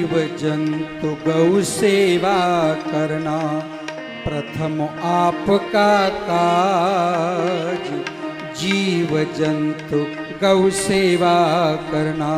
जीव जंतु गौ सेवा करना प्रथम आपका काज। जीव जंतु गौ सेवा करना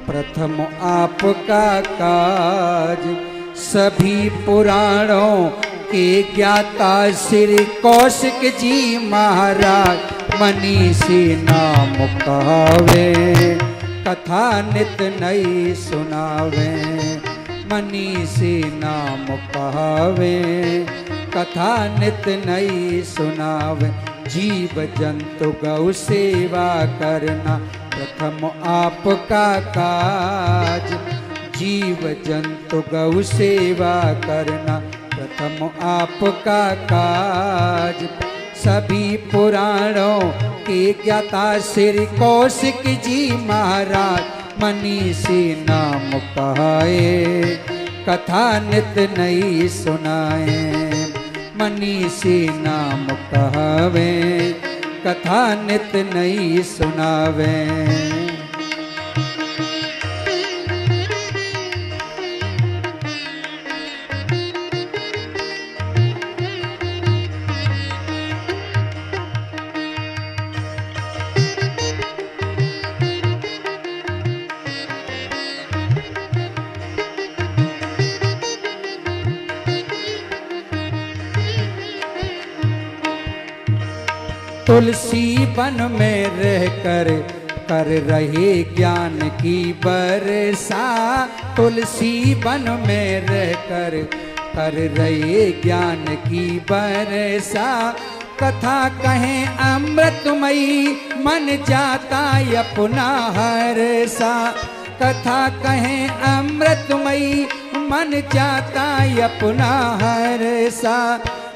प्रथम आपका काज। सभी पुराणों के ज्ञाता श्री कौशिक जी महाराज मनीषी नाम कहावे कथा नित नई सुनावे। मनीषी नाम कहावे कथा नित नई सुनावे। जीव जंतु गौ सेवा करना प्रथम आपका काज। जीव जंतु गौ सेवा करना प्रथम आपका काज। सभी पुराणों के ज्ञाता श्री कौशिक जी महाराज मनीषी नाम कहाए कथा नित नई सुनाए। मनीषी नाम कहावे कथा नित नई सुनावे। तुलसी वन में रहकर कर रहे ज्ञान की बरसा। तुलसी वन में रहकर कर रहे ज्ञान की बरसा। कथा कहें अमृतमयी मन जाता अपना हरसा। कथा कहें अमृतमयी मन जाता अपना हरसा।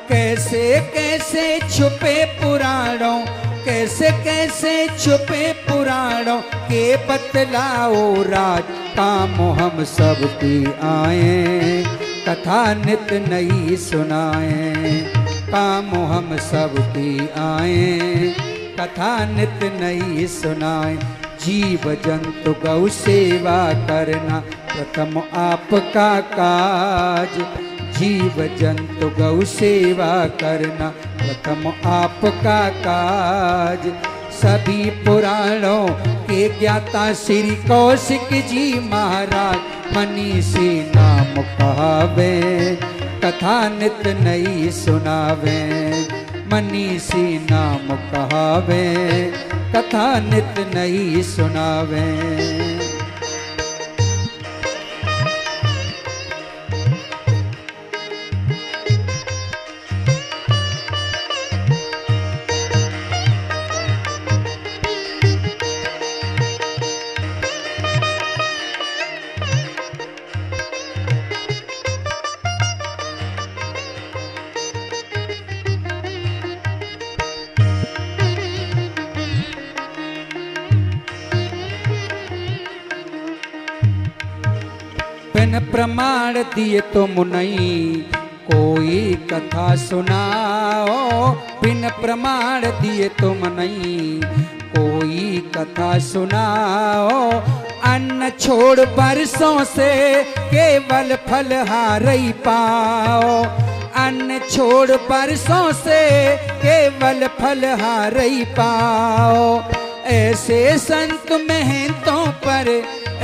कैसे कैसे छुपे पुराणों कैसे कैसे छुपे पुराणों के बतलाओ राज। काम हम सब की आए कथा नित नई सुनाए। काम हम सब की आए कथा नित नई सुनाए। जीव जंतु गौ सेवा करना प्रथम आपका काज। जीव जंतु गौ सेवा करना प्रथम आपका काज। सभी पुराणों के ज्ञाता श्री कौशिक जी महाराज मनीषी नाम कहावे कथा नित नई सुनावे। मनीषी नाम कहावे कथा नित नई सुनावे। बिन प्रमाण दिए तुम नहीं कोई कथा सुनाओ। बिन प्रमाण दिए तुम नहीं कोई कथा सुनाओ। अन्न छोड़ बरसों से केवल फलहारी पाओ। अन्न छोड़ बरसों से केवल फलहारी पाओ। ऐसे संत महंतों पर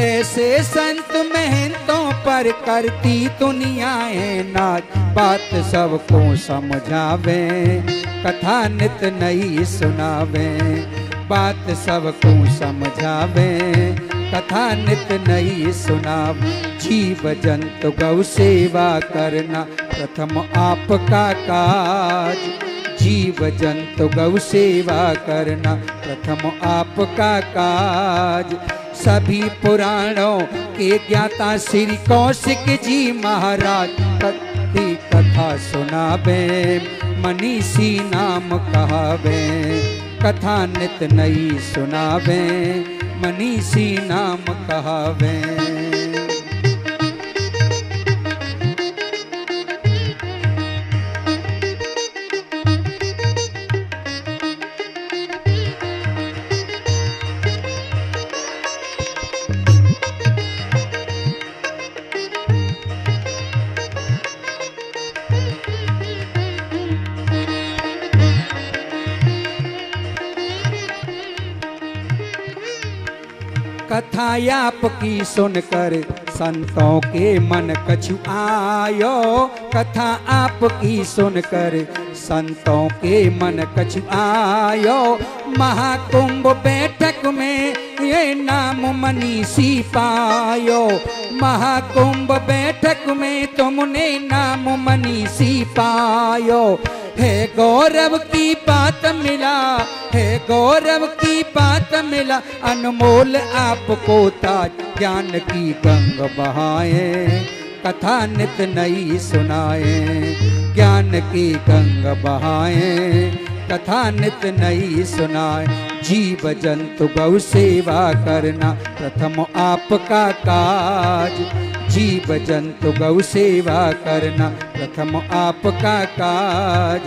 ऐसे संत महंतों पर करती दुनियाएं नाच। बात सबको समझावे कथा नित नई सुनावे। बात सबको समझावे कथा नित नई सुनावे। जीव जंतु गौ सेवा करना प्रथम आपका काज। जीव जंतु गौ सेवा करना प्रथम आपका काज। सभी पुराणों के ज्ञाता श्री कौशिक जी महाराज कथी कथा सुनावे। मनीषी नाम कहावे कथा नित नई सुनावे। मनीषी नाम कहावे। कथा आपकी सुनकर संतों के मन कछु आयो। कथा आपकी सुनकर संतों के मन कछु आयो। महाकुंभ बैठक में ये नाम मनीषी पायो। महाकुंभ बैठक में तुमने नाम मनीषी पायो। है गौरव की बात मिला, है गौरव की बात मिला। अनमोल आपको ताज ज्ञान की गंग बहाए। कथा नित नई सुनाए, ज्ञान की गंग बहाए। कथा नित नई सुनाए। जीव जंतु गौ सेवा करना प्रथम आपका काज। जीव जंतु गौ सेवा करना प्रथम आपका काज।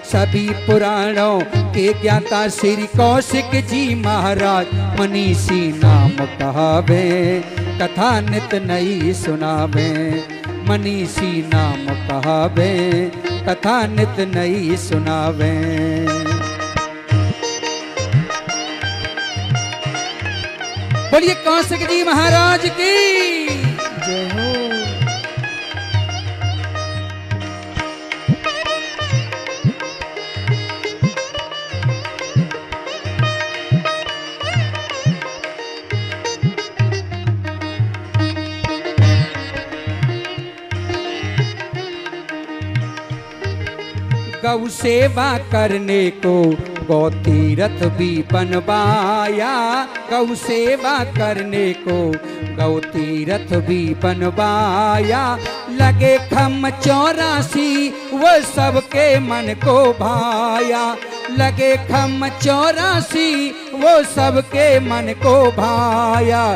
सभी पुराणों के ज्ञाता श्री कौशिक जी महाराज मनीषी नाम कहावे। कथा नित नई सुनावे। मनीषी नाम कहावे। कथा नित नई सुनावे। बोलिए कौशिक जी महाराज की जय हो। गौ सेवा करने को गौ तीरथ भी बनवाया। गौ सेवा करने को गौ तीरथ भी बनवाया। लगे खम 84 वो सबके मन को भाया। लगे खम 84 वो सबके मन को भाया।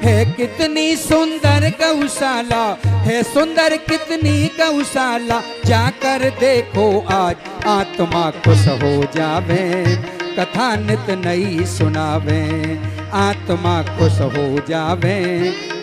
है कितनी सुंदर गौशाला, है सुंदर कितनी गौशाला। जाकर देखो आज आत्मा खुश हो जावे। कथा नित नई सुनावे। आत्मा खुश हो जावे।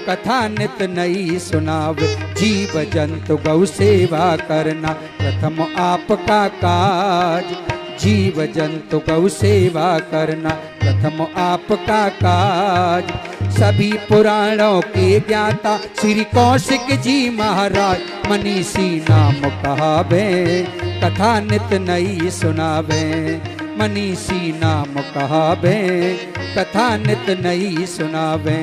कथा नित नई सुनावे। जीव जंतु गौ सेवा करना प्रथम आपका काज। जीव जंतु गौ सेवा करना प्रथम आपका काज। सभी पुराणों के ज्ञाता श्री कौशिक जी महाराज मनीषी नाम कहावे। कथा नित नई सुनावे। मनीषी नाम कहावे। कथा नित नई सुनावे।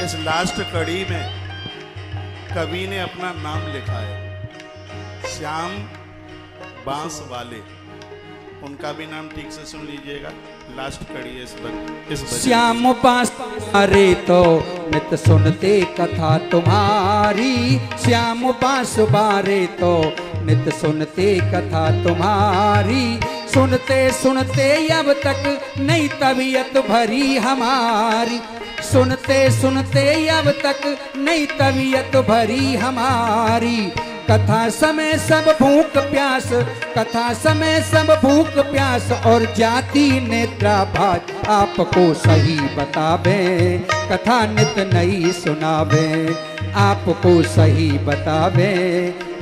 इस लास्ट कड़ी में कवि ने अपना नाम लिखा है, श्याम बांस वाले। उनका भी नाम ठीक से सुन लीजिएगा। लास्ट कड़ी है इस श्याम बांस वाले तो नित सुनते कथा तुम्हारी। श्याम बांस वाले तो नित सुनते कथा तुम्हारी। सुनते सुनते अब तक नई तबीयत भरी हमारी। सुनते सुनते अब तक नई तबीयत भरी हमारी। कथा समय सब भूख प्यास, कथा समय सब भूख प्यास। और जाति नेत्राभाज आपको सही बतावे। कथा नित नई सुनावे। आपको सही बतावे।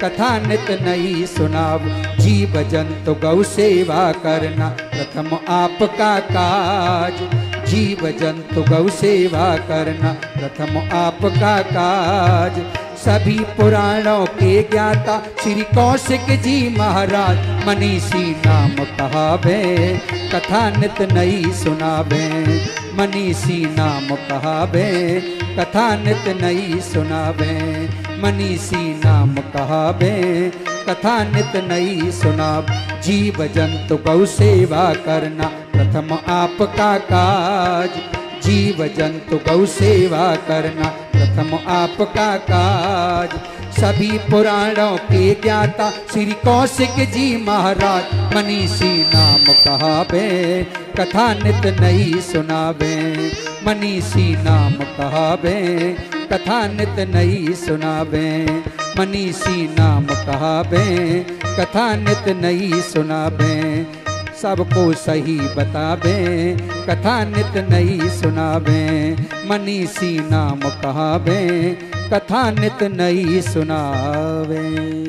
कथा नित नई सुनाव। जीव जंतु गौ सेवा करना प्रथम आपका काज। जीव जंतु गौ सेवा करना प्रथम आपका काज। सभी पुराणों के ज्ञाता श्री कौशिक जी महाराज मनीषी नाम कहावे। कथा नित नई सुनावे। मनीषी नाम कहावे। कथा नित नई सुनावे। मनीषी नाम कहावे। कथा नित नई सुनाव। जीव जंतु गौ सेवा करना प्रथम आपका काज। जीव जंतु गौ सेवा करना प्रथम आपका काज। सभी पुराणों के ज्ञाता श्री कौशिक जी महाराज मनीषी नाम कहावे। कथा नित नई सुनावे। मनीषी नाम कहावे। कथा नित नई सुनावे। मनीषी नाम कहावे। कथा नित नई सुनावे। सबको सही बतावे, कथा नित नई सुनावे। मनीषी नाम कहावे, कथा नित नई सुनावे।